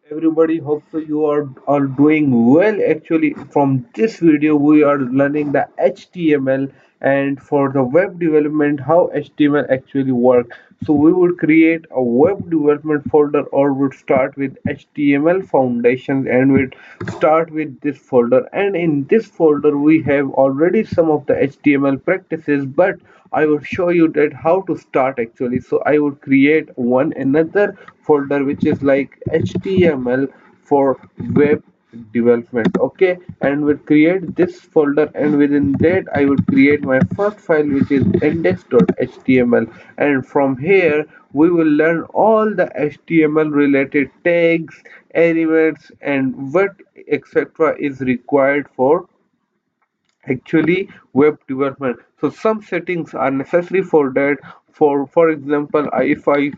Everybody, hope so you are all doing well. Actually, from this video we are learning the HTML, and for the web development how HTML actually works. So we would create a web development folder, or would start with HTML foundations, and we'd start with this folder. And in this folder we have already some of the HTML practices, but I will show you that how to start actually. So I would create one another folder which is like HTML for web development. Okay, and we'll create this folder, and within that I would create my first file which is index.html, and from here we will learn all the HTML related tags, elements, and what etc is required for actually web development. So some settings are necessary for that. For example, if I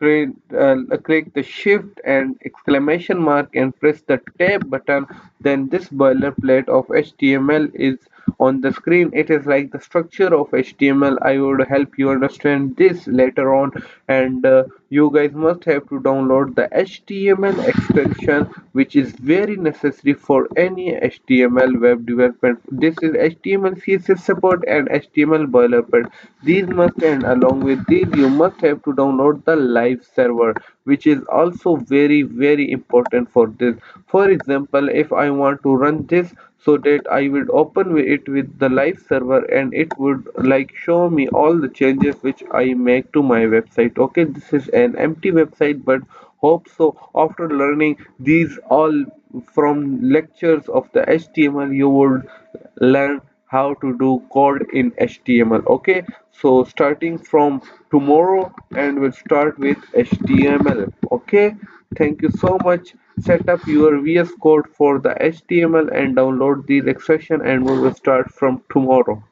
click the shift and exclamation mark and press the tab button, then this boilerplate of HTML is on the screen. It is like the structure of HTML. I would help you understand this later on, and you guys must have to download the HTML extension, which is very necessary for any HTML web development. This is HTML CSS support and HTML boilerplate. These must, and along with these you must have to download the live server, which is also very important for this. For example, if I want to run this, so that I would open it with the live server, and it would like show me all the changes which I make to my website. Okay, this is an empty website, but hope so after learning these all from lectures of the HTML you would learn how to do code in HTML. Okay, so starting from tomorrow, and we'll start with HTML. Okay, thank you so much. Set up your VS Code for the HTML and download these expression, and we will start from tomorrow.